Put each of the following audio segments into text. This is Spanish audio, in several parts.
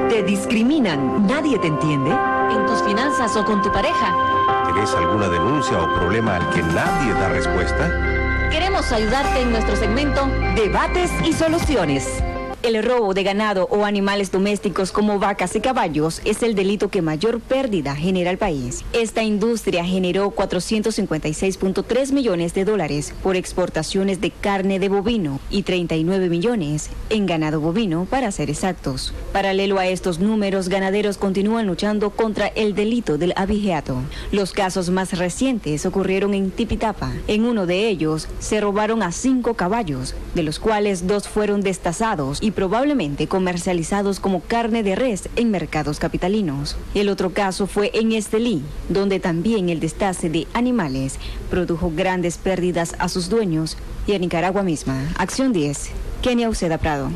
Te discriminan, nadie te entiende. En tus finanzas o con tu pareja. ¿Tenés alguna denuncia o problema al que nadie da respuesta? Queremos ayudarte en nuestro segmento Debates y Soluciones. El robo de ganado o animales domésticos como vacas y caballos es el delito que mayor pérdida genera al país. Esta industria generó 456.3 millones de dólares por exportaciones de carne de bovino y 39 millones en ganado bovino, para ser exactos. Paralelo a estos números, ganaderos continúan luchando contra el delito del abigeato. Los casos más recientes ocurrieron en Tipitapa. En uno de ellos se robaron a 5 caballos, de los cuales 2 fueron destazados y probablemente comercializados como carne de res en mercados capitalinos. El otro caso fue en Estelí, donde también el destace de animales produjo grandes pérdidas a sus dueños, y en Nicaragua misma. Acción 10, Kenia Uceda Prado.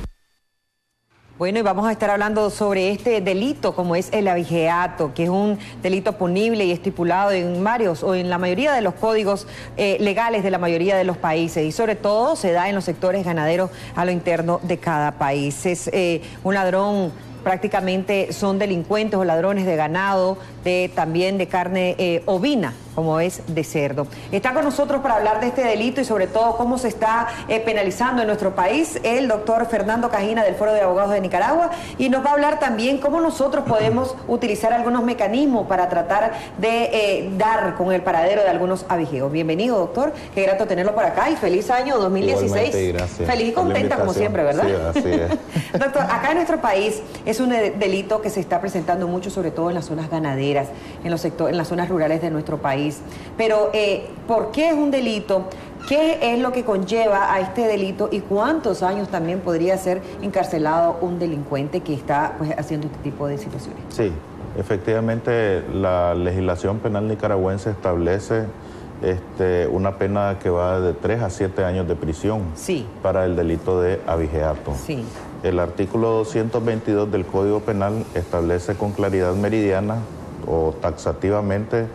Bueno, y vamos a estar hablando sobre este delito, como es el abigeato, que es un delito punible y estipulado en varios o en la mayoría de los códigos legales de la mayoría de los países, y sobre todo se da en los sectores ganaderos a lo interno de cada país. Es un ladrón, prácticamente son delincuentes o ladrones de ganado, también de carne ovina, como es de cerdo. Está con nosotros para hablar de este delito y sobre todo cómo se está penalizando en nuestro país el doctor Fernando Cajina del Foro de Abogados de Nicaragua, y nos va a hablar también cómo nosotros podemos utilizar algunos mecanismos para tratar de dar con el paradero de algunos abigeos. Bienvenido, doctor, qué grato tenerlo por acá y feliz año 2016. Igualmente, gracias. Feliz y contenta como siempre, ¿verdad? Sí, así es. Doctor, acá en nuestro país es un delito que se está presentando mucho, sobre todo en las zonas ganaderas, en las zonas rurales de nuestro país. Pero, ¿por qué es un delito? ¿Qué es lo que conlleva a este delito? ¿Y cuántos años también podría ser encarcelado un delincuente que está haciendo este tipo de situaciones? Sí, efectivamente la legislación penal nicaragüense establece una pena que va de 3 a 7 años de prisión, sí, para el delito de abigeato. Sí. El artículo 222 del Código Penal establece con claridad meridiana o taxativamente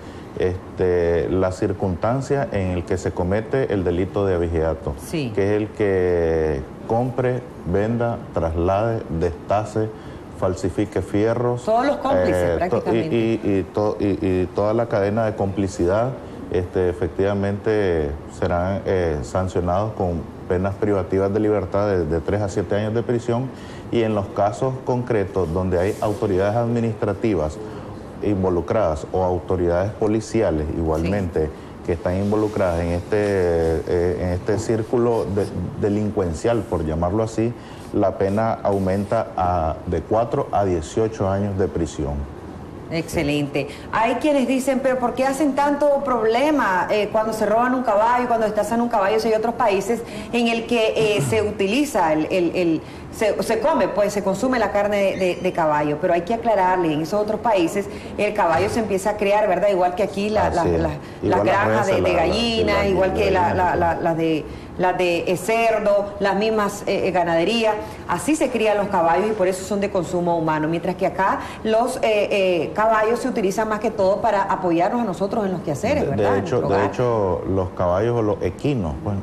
la circunstancia en el que se comete el delito de abigeato, sí, que es el que compre, venda, traslade, destace, falsifique fierros. Todos los cómplices prácticamente. Y toda la cadena de complicidad efectivamente serán sancionados con penas privativas de libertad de 3 a 7 años de prisión, y en los casos concretos donde hay autoridades administrativas involucradas o autoridades policiales igualmente, sí, que están involucradas en este círculo delincuencial, por llamarlo así, la pena aumenta de 4 a 18 años de prisión. Excelente. Hay quienes dicen, pero ¿por qué hacen tanto problema cuando se roban un caballo, cuando destazan un caballo? Si hay otros países en el que se utiliza se come, pues se consume la carne de caballo, pero hay que aclararle, en esos otros países el caballo se empieza a crear, ¿verdad? Igual que aquí las granjas de gallinas, igual que las de cerdo, las mismas ganaderías, así se crían los caballos y por eso son de consumo humano, mientras que acá los caballos se utilizan más que todo para apoyarnos a nosotros en los quehaceres, ¿verdad? De hecho, los caballos o los equinos pues,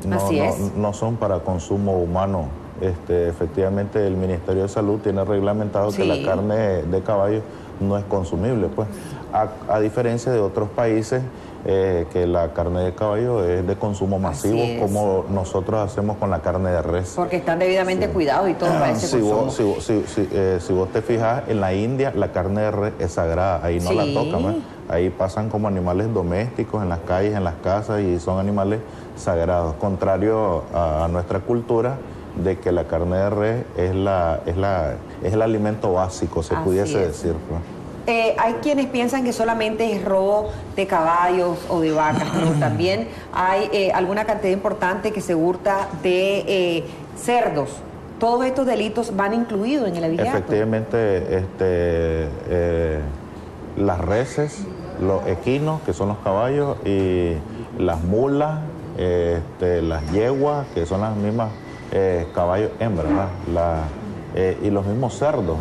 no son para consumo humano. Efectivamente, el Ministerio de Salud tiene reglamentado, sí, que la carne de caballo no es consumible, pues, a diferencia de otros países que la carne de caballo es de consumo masivo, como nosotros hacemos con la carne de res. Porque están debidamente, sí, cuidados y todo para ese consumo. Si vos te fijas, en la India la carne de res es sagrada, ahí no, sí, la tocan, ¿no? Ahí pasan como animales domésticos en las calles, en las casas, y son animales sagrados, contrario a nuestra cultura, de que la carne de res es el alimento básico, se pudiese decir, pues. Hay quienes piensan que solamente es robo de caballos o de vacas, pero también hay alguna cantidad importante que se hurta de cerdos. Todos estos delitos van incluidos en el abigeato. Efectivamente, las reses, los equinos, que son los caballos, y las mulas, las yeguas, que son las mismas caballos hembras, y los mismos cerdos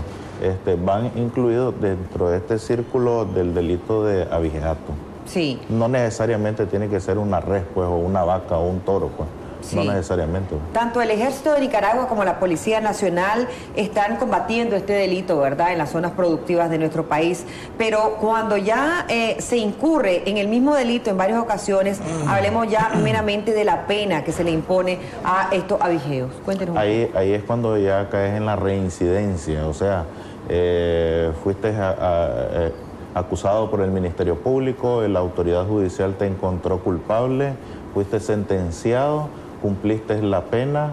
van incluidos dentro de este círculo del delito de abigeato. Sí. No necesariamente tiene que ser una res, pues, o una vaca o un toro, pues. no necesariamente. Tanto el Ejército de Nicaragua como la Policía Nacional están combatiendo este delito, ¿verdad?, en las zonas productivas de nuestro país, pero cuando ya se incurre en el mismo delito en varias ocasiones, hablemos ya meramente de la pena que se le impone a estos abigeos. Cuéntenos. Ahí es cuando ya caes en la reincidencia, o sea, fuiste acusado por el Ministerio Público, la autoridad judicial te encontró culpable, fuiste sentenciado, cumpliste la pena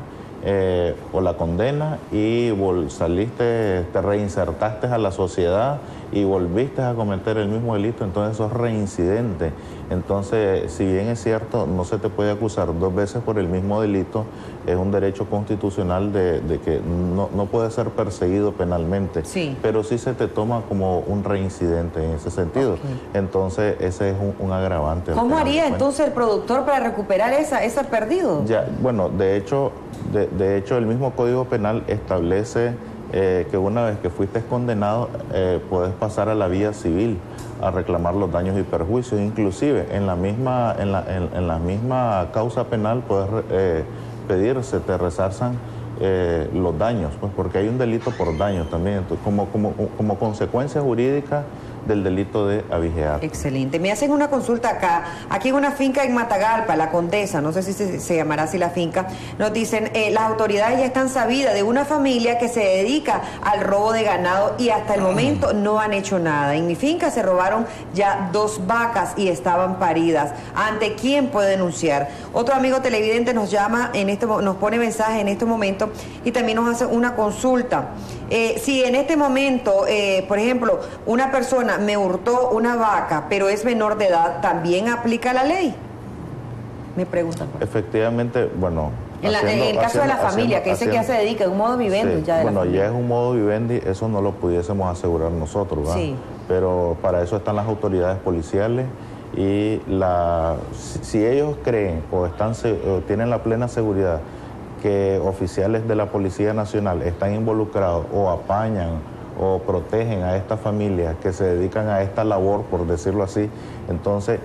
o la condena y saliste, te reinsertaste a la sociedad y volviste a cometer el mismo delito, entonces sos reincidente. Entonces, si bien es cierto, no se te puede acusar 2 veces por el mismo delito, es un derecho constitucional de que no puede ser perseguido penalmente, pero sí se te toma como un reincidente en ese sentido. Entonces, ese es un agravante. ¿Cómo haría entonces el productor para recuperar ese perdido? Ya, bueno, de hecho, el mismo Código Penal establece que una vez que fuiste condenado, puedes pasar a la vía civil a reclamar los daños y perjuicios. Inclusive en la misma causa penal puedes pedir se te resarzan los daños, pues porque hay un delito por daños también, entonces, como consecuencia jurídica del delito de abigeato. Excelente. Me hacen una consulta acá. Aquí en una finca en Matagalpa, La Condesa, no sé si se llamará así la finca, nos dicen, las autoridades ya están sabidas de una familia que se dedica al robo de ganado y hasta el momento no han hecho nada. En mi finca se robaron ya 2 vacas y estaban paridas. ¿Ante quién puede denunciar? Otro amigo televidente nos llama, nos pone mensaje en este momento y también nos hace una consulta. Si en este momento, por ejemplo, una persona me hurtó una vaca, pero es menor de edad, ¿también aplica la ley? Me preguntan. Efectivamente, bueno... En el caso de la familia, que ya se dedica, es un modo vivendi. Sí, ya es un modo vivendi, eso no lo pudiésemos asegurar nosotros, ¿verdad? Sí. Pero para eso están las autoridades policiales y si ellos creen o tienen la plena seguridad que oficiales de la Policía Nacional están involucrados o apañan o protegen a estas familias que se dedican a esta labor, por decirlo así, entonces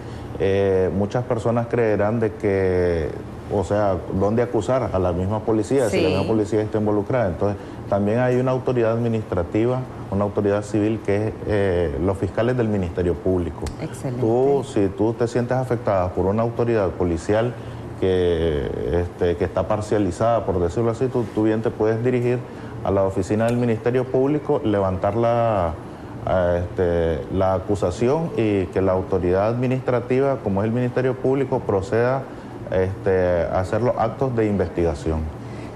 muchas personas creerán de que, o sea, ¿dónde acusar? A la misma policía, si la misma policía está involucrada. Entonces, también hay una autoridad administrativa, una autoridad civil que es los fiscales del Ministerio Público. Excelente. Si tú te sientes afectada por una autoridad policial que está parcializada, por decirlo así, tú bien te puedes dirigir a la oficina del Ministerio Público, levantar la acusación y que la autoridad administrativa, como es el Ministerio Público, proceda a hacer los actos de investigación.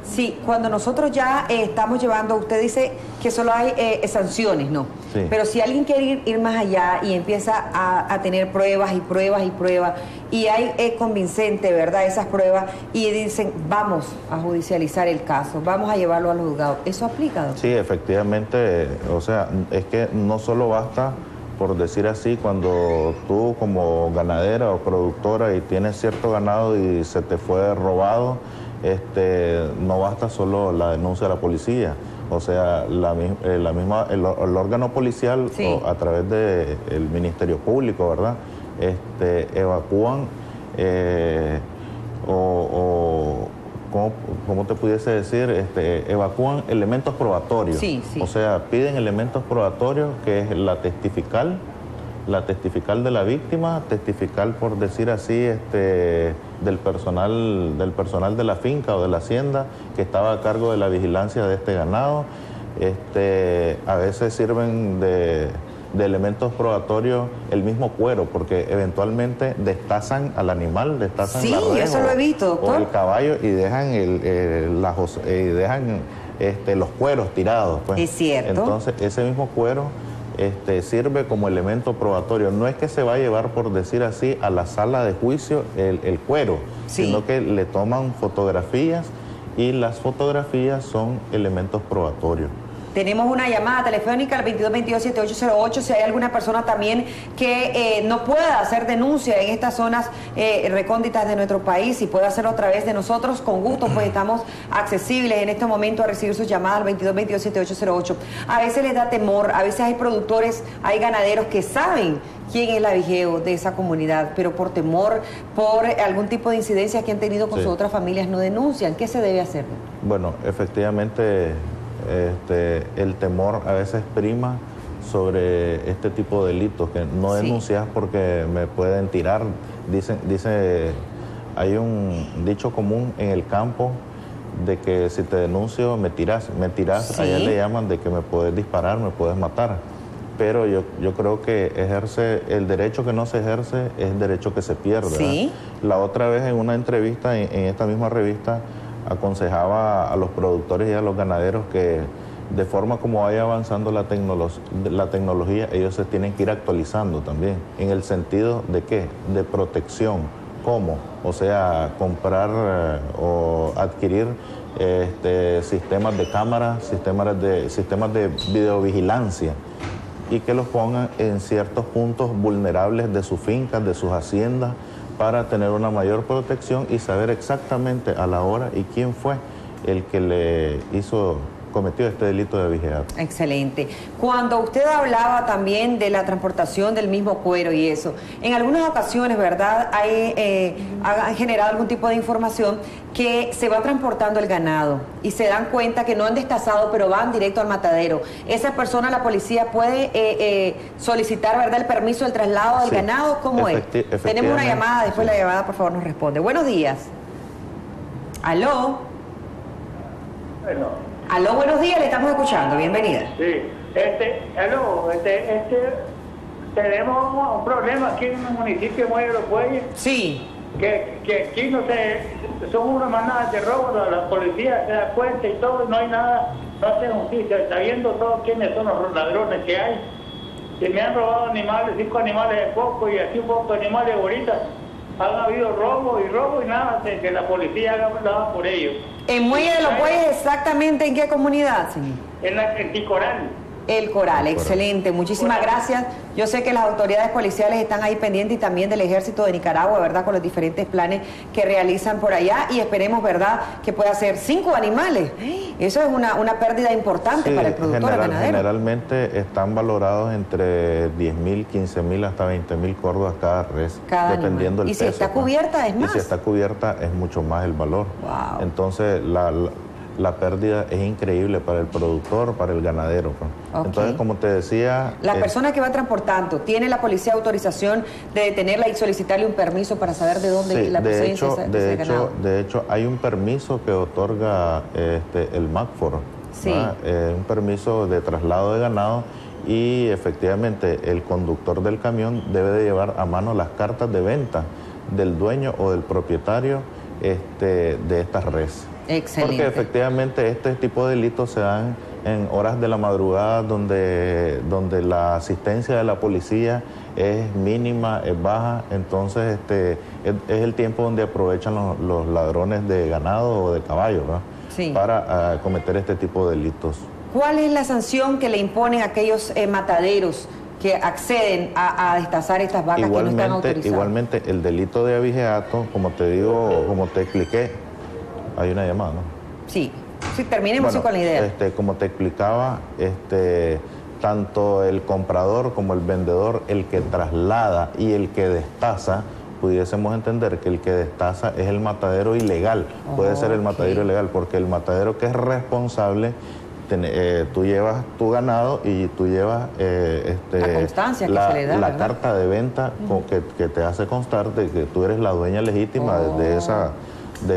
Sí, cuando nosotros ya estamos llevando, usted dice que solo hay sanciones, ¿no? Sí. Pero si alguien quiere ir más allá y empieza a tener pruebas y pruebas y pruebas, y hay convincente, ¿verdad?, esas pruebas, y dicen, vamos a judicializar el caso, vamos a llevarlo al juzgado, ¿eso aplica, doctor? Sí, efectivamente, o sea, es que no solo basta, por decir así, cuando tú como ganadera o productora y tienes cierto ganado y se te fue robado, no basta solo la denuncia de la policía, o sea, el órgano policial a través del Ministerio Público, ¿verdad?, evacúan ¿cómo te pudiese decir? Evacúan elementos probatorios. O sea, piden elementos probatorios, que es la testifical de la víctima, testifical, por decir así, del personal de la finca o de la hacienda que estaba a cargo de la vigilancia de este ganado. A veces sirven de elementos probatorios el mismo cuero, porque eventualmente destazan al animal, destazan la res, eso lo he visto, doctor, o el caballo, y dejan los cueros tirados, pues. Es cierto. Entonces ese mismo cuero sirve como elemento probatorio. No es que se va a llevar, por decir así, a la sala de juicio el cuero, sino que le toman fotografías y las fotografías son elementos probatorios. Tenemos una llamada telefónica al 2222-7808. Si hay alguna persona también que no pueda hacer denuncia en estas zonas recónditas de nuestro país y pueda hacerlo a través de nosotros, con gusto, pues estamos accesibles en este momento a recibir sus llamadas al 2222-7808. A veces les da temor, a veces hay productores, hay ganaderos que saben quién es el abigeo de esa comunidad, pero por temor, por algún tipo de incidencias que han tenido con sus otras familias, no denuncian. ¿Qué se debe hacer? Bueno, efectivamente, el temor a veces prima sobre este tipo de delitos, que no denuncias porque me pueden tirar. Dice, hay un dicho común en el campo de que si te denuncio me tirás, allá le llaman de que me puedes disparar, me puedes matar. Pero yo creo que el derecho que no se ejerce es el derecho que se pierde. La otra vez en una entrevista en esta misma revista aconsejaba a los productores y a los ganaderos que de forma como vaya avanzando la tecnología, ellos se tienen que ir actualizando también, en el sentido de ¿qué? De protección. ¿Cómo? O sea, comprar o adquirir sistemas de cámaras, sistemas de videovigilancia, y que los pongan en ciertos puntos vulnerables de sus fincas, de sus haciendas, para tener una mayor protección y saber exactamente a la hora y quién fue el que cometió este delito de abigeato. Excelente. Cuando usted hablaba también de la transportación del mismo cuero y eso, en algunas ocasiones, ¿verdad?, han generado algún tipo de información que se va transportando el ganado y se dan cuenta que no han destazado, pero van directo al matadero. Esa persona, la policía, puede solicitar, ¿verdad?, el permiso del traslado del ganado. ¿Cómo es? Tenemos una llamada, después la llamada, por favor, nos responde. Buenos días. ¿Aló? Bueno. Aló, buenos días, le estamos escuchando, bienvenida. Sí, tenemos un problema aquí en el municipio de Muelle de los Bueyes. Sí. Que aquí no son unas manadas de robo, la policía se da cuenta y todo, no hay nada, no hace justicia, sabiendo todos quiénes son los ladrones que hay. Que me han robado animales, 5 animales de poco y así un poco de animales ahorita. Han habido robo y nada, que la policía haga nada por ellos. ¿En Muelle de los Bueyes exactamente en qué comunidad, señor? En Ticoral. El Coral, excelente, muchísimas gracias. Yo sé que las autoridades policiales están ahí pendientes y también del Ejército de Nicaragua, ¿verdad?, con los diferentes planes que realizan por allá, y esperemos, ¿verdad?, que pueda ser 5 animales. Eso es una pérdida importante para el productor, el ganadero. Generalmente están valorados entre 10.000, 15.000 hasta 20.000 córdobas cada res, dependiendo del peso. Y si está cubierta es más. Y si está cubierta es mucho más el valor. Wow. Entonces la pérdida es increíble para el productor, para el ganadero. Okay. Entonces, como te decía... La persona que va transportando, ¿tiene la policía autorización de detenerla y solicitarle un permiso para saber de dónde la procedencia de ese ganado? De hecho, hay un permiso que otorga el MACFOR, un permiso de traslado de ganado, y efectivamente el conductor del camión debe de llevar a mano las cartas de venta del dueño o del propietario de estas res. Excelente. Porque efectivamente este tipo de delitos se dan en horas de la madrugada donde la asistencia de la policía es mínima, es baja, entonces es el tiempo donde aprovechan los ladrones de ganado o de caballo, ¿verdad?, para cometer este tipo de delitos. ¿Cuál es la sanción que le imponen a aquellos mataderos que acceden a destazar estas vacas que no están autorizadas? Igualmente, el delito de abigeato, como te digo, como te expliqué, hay una llamada, ¿no? Sí, terminemos con la idea. Como te explicaba, tanto el comprador como el vendedor, el que traslada y el que destaza, pudiésemos entender que el que destaza es el matadero ilegal. Puede ser el matadero ilegal, porque el matadero que es responsable, tú llevas tu ganado y tú llevas la constancia que se le da, la carta de venta que te hace constar de que tú eres la dueña legítima de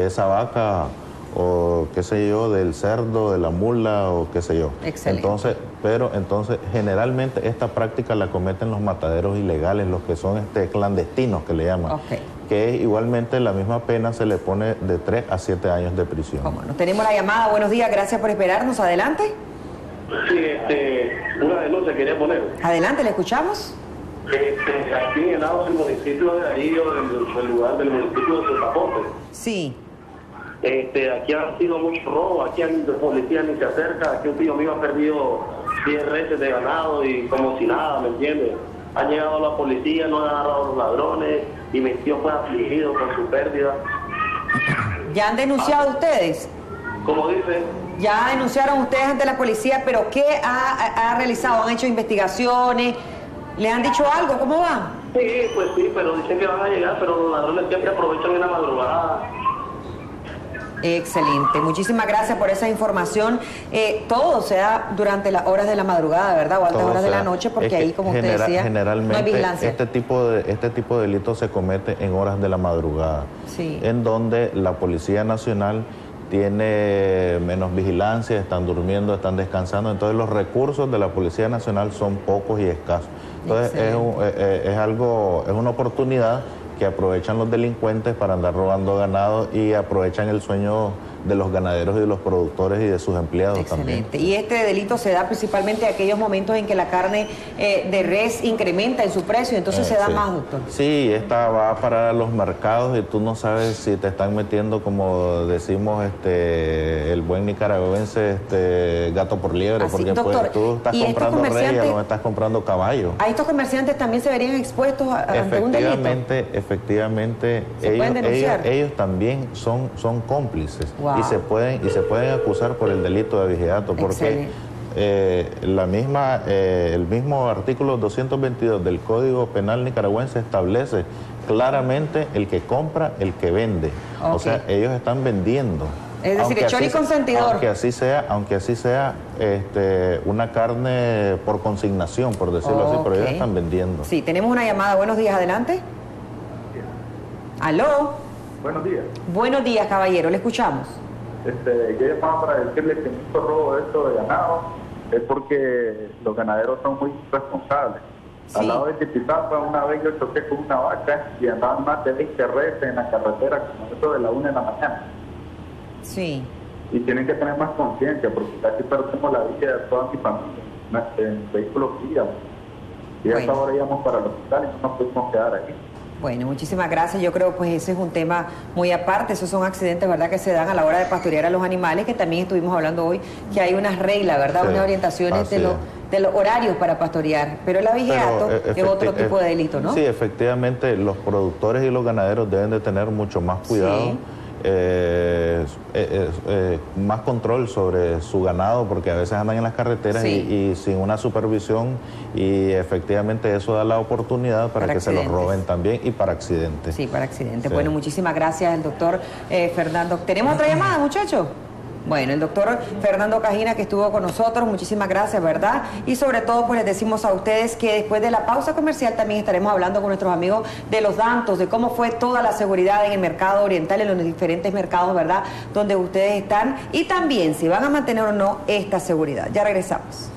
esa vaca, o qué sé yo, del cerdo, de la mula, o qué sé yo. Excelente. Entonces, generalmente esta práctica la cometen los mataderos ilegales, los que son clandestinos, que le llaman. Que igualmente la misma pena se le pone de 3 a 7 años de prisión. ¿Cómo no? Tenemos la llamada. Buenos días, gracias por esperarnos. Adelante. Sí, una denuncia quería poner. Adelante, ¿le escuchamos? Aquí en el lado del municipio de ahí, o del lugar del municipio de Sotapote. Sí. Aquí han sido muchos robos, aquí el policía ni se acerca, aquí un tío mío ha perdido 10 reses de ganado y como si nada, ¿me entiendes? Han llegado la policía, no han agarrado a los ladrones y mi tío fue afligido por su pérdida. ¿Ya han denunciado ustedes? Como dice. Ya denunciaron ustedes ante la policía, pero ¿qué ha realizado? ¿Han hecho investigaciones? ¿Le han dicho algo? ¿Cómo va? Sí, pues sí, pero dicen que van a llegar, pero los ladrones siempre aprovechan en la madrugada. Excelente, muchísimas gracias por esa información. Todo se da durante las horas de la madrugada, ¿verdad? O altas horas de la noche, porque ahí, como usted decía, generalmente, no hay vigilancia. Este tipo de delitos se comete en horas de la madrugada, sí, en donde la Policía Nacional tiene menos vigilancia, están durmiendo, están descansando, entonces los recursos de la Policía Nacional son pocos y escasos. Entonces es una oportunidad que aprovechan los delincuentes para andar robando ganado y aprovechan el sueño de los ganaderos y de los productores y de sus empleados. Excelente. También. Y este delito se da principalmente en aquellos momentos en que la carne de res incrementa en su precio, entonces se da más, doctor. Sí, esta va a parar a los mercados y tú no sabes si te están metiendo, como decimos el buen nicaragüense, gato por liebre. Así, porque doctor, pues, tú estás comprando reyes, no estás comprando caballo. ¿A estos comerciantes también se verían expuestos ante un delito? Efectivamente, ellos también son cómplices. Wow. Y se pueden acusar por el delito de abigeato, porque el mismo artículo 222 del Código Penal nicaragüense establece claramente el que compra, el que vende. Okay. O sea, ellos están vendiendo. Es decir, hechor y consentidor. Aunque así sea una carne por consignación, por decirlo así, pero ellos están vendiendo. Sí, tenemos una llamada. Buenos días, adelante. ¿Aló? Buenos días. Buenos días, caballero, le escuchamos. Yo llamaba para decirle que mucho robo de esto de ganado es porque los ganaderos son muy responsables. Sí. Al lado de Tipizapa, una vez yo choqué con una vaca y andaban más de 20 reses en la carretera como eso de la 1 de la mañana. Sí. Y tienen que tener más conciencia porque casi perdemos la vida de toda mi familia en vehículos que íbamos. Y hasta ahora íbamos para el hospital y no nos pudimos quedar aquí. Bueno, muchísimas gracias. Yo creo pues ese es un tema muy aparte. Esos son accidentes, ¿verdad?, que se dan a la hora de pastorear a los animales, que también estuvimos hablando hoy, que hay unas reglas, ¿verdad?, sí, unas orientaciones de los horarios para pastorear. Pero el abigeato es otro tipo de delito, ¿no? Sí, efectivamente, los productores y los ganaderos deben de tener mucho más cuidado. Sí. Más control sobre su ganado, porque a veces andan en las carreteras y sin una supervisión, y efectivamente eso da la oportunidad para que se los roben también y para accidentes. Sí, para accidentes. Sí. Bueno, muchísimas gracias, el doctor Fernando. ¿Tenemos otra llamada, muchachos? Bueno, el doctor Fernando Cajina, que estuvo con nosotros, muchísimas gracias, ¿verdad? Y sobre todo, pues les decimos a ustedes que después de la pausa comercial también estaremos hablando con nuestros amigos de los Dantos, de cómo fue toda la seguridad en el mercado oriental, en los diferentes mercados, ¿verdad?, donde ustedes están, y también si van a mantener o no esta seguridad. Ya regresamos.